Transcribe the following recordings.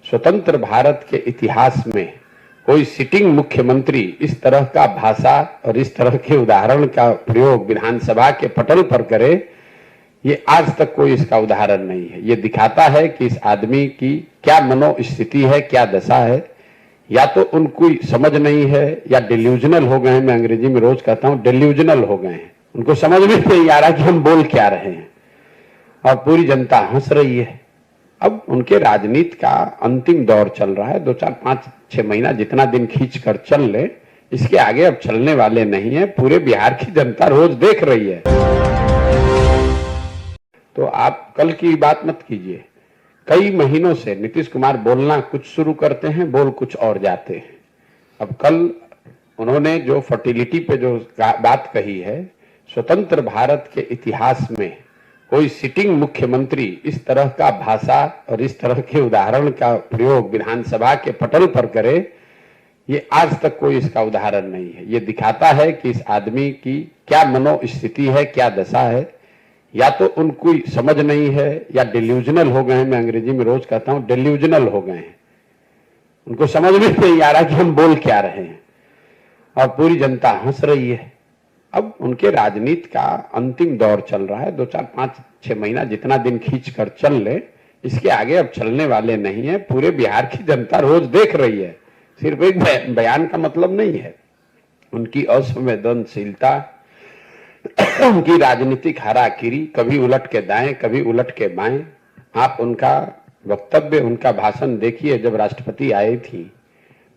स्वतंत्र भारत के इतिहास में कोई सिटिंग मुख्यमंत्री इस तरह का भाषा और इस तरह के उदाहरण का प्रयोग विधानसभा के पटल पर करे, ये आज तक कोई इसका उदाहरण नहीं है। ये दिखाता है कि इस आदमी की क्या मनोस्थिति है, क्या दशा है। या तो उनको समझ नहीं है या डिल्यूजनल हो गए हैं। मैं अंग्रेजी में रोज कहता हूं डिल्यूजनल हो गए हैं, उनको समझ में नहीं आ रहा कि हम बोल क्या रहे हैं और पूरी जनता हंस रही है। अब उनके राजनीति का अंतिम दौर चल रहा है। 2-4-5-6 महीना जितना दिन खींच कर चल ले, इसके आगे अब चलने वाले नहीं है। पूरे बिहार की जनता रोज देख रही है। तो आप कल की बात मत कीजिए। कई महीनों से नीतीश कुमार बोलना कुछ शुरू करते हैं, बोल कुछ और जाते हैं। अब कल उन्होंने जो फर्टिलिटी पे जो बात कही है, स्वतंत्र भारत के इतिहास में कोई सिटिंग मुख्यमंत्री इस तरह का भाषा और इस तरह के उदाहरण का प्रयोग विधानसभा के पटल पर करे, ये आज तक कोई इसका उदाहरण नहीं है। ये दिखाता है कि इस आदमी की क्या मनोस्थिति है, क्या दशा है। या तो उनको समझ नहीं है या डिल्यूजनल हो गए हैं। मैं अंग्रेजी में रोज कहता हूं डिल्यूजनल हो गए हैं, उनको समझ में नहीं आ रहा कि हम बोल क्या रहे हैं और पूरी जनता हंस रही है। अब उनके राजनीति का अंतिम दौर चल रहा है। 2-4-5-6 महीना जितना दिन खींच कर चल ले, इसके आगे अब चलने वाले नहीं है। पूरे बिहार की जनता रोज देख रही है। सिर्फ एक बयान का मतलब नहीं है। उनकी असंवेदनशीलता, उनकी राजनीतिक हाराकिरी, कभी उलट के दाएं कभी उलट के बाएं। आप उनका वक्तव्य, उनका भाषण देखिए। जब राष्ट्रपति आई थी,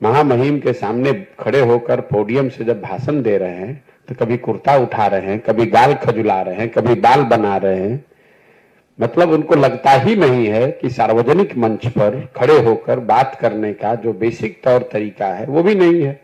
महामहिम के सामने खड़े होकर पोडियम से जब भाषण दे रहे हैं, तो कभी कुर्ता उठा रहे हैं, कभी गाल खजुला रहे हैं, कभी बाल बना रहे हैं। मतलब उनको लगता ही नहीं है कि सार्वजनिक मंच पर खड़े होकर बात करने का जो बेसिक तौर तरीका है वो भी नहीं है।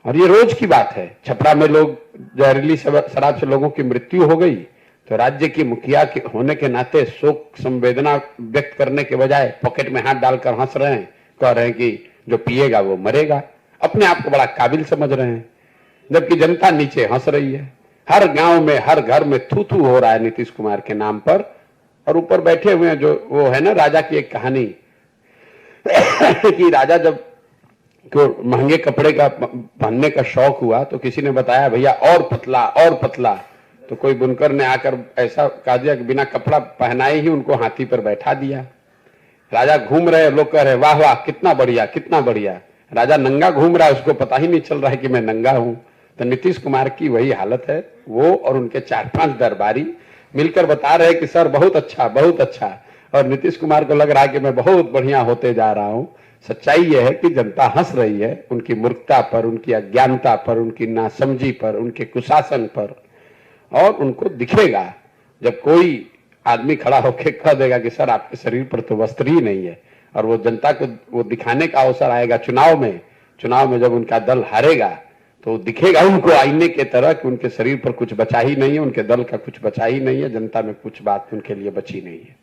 और ये रोज की बात है। छपरा में लोग जहरीली शराब से लोगों की मृत्यु हो गई, तो राज्य की मुखिया के होने के नाते शोक संवेदना व्यक्त करने के बजाय पॉकेट में हाथ डालकर हंस रहे हैं, कह रहे हैं कि जो पिएगा वो मरेगा। अपने आप को बड़ा काबिल समझ रहे हैं, जबकि जनता नीचे हंस रही है। हर गांव में, हर घर में थू थू हो रहा है नीतीश कुमार के नाम पर। और ऊपर बैठे हुए हैं जो वो है ना, राजा की एक कहानी कि राजा जब को महंगे कपड़े का पहनने का शौक हुआ तो किसी ने बताया भैया और पतला और पतला। तो कोई बुनकर ने आकर ऐसा कह दिया कि बिना कपड़ा पहनाए ही उनको हाथी पर बैठा दिया। राजा घूम रहे, लोग कह रहे वाह वाह कितना बढ़िया कितना बढ़िया। राजा नंगा घूम रहा है, उसको पता ही नहीं चल रहा है कि मैं नंगा हूं। तो नीतीश कुमार की वही हालत है। वो और उनके 4-5 दरबारी मिलकर बता रहे कि सर बहुत अच्छा बहुत अच्छा। और नीतीश कुमार को लग रहा है कि मैं बहुत बढ़िया होते जा रहा हूं। सच्चाई यह है कि जनता हंस रही है उनकी मूर्खता पर, उनकी अज्ञानता पर, उनकी नासमझी पर, उनके कुशासन पर। और उनको दिखेगा जब कोई आदमी खड़ा होकर कह देगा कि सर आपके शरीर पर तो वस्त्र ही नहीं है। और वो जनता को वो दिखाने का अवसर आएगा चुनाव में जब उनका दल हारेगा तो दिखेगा उनको आईने के तरह कि उनके शरीर पर कुछ बचा ही नहीं है, उनके दल का कुछ बचा ही नहीं है, जनता में कुछ बात उनके लिए बची नहीं है।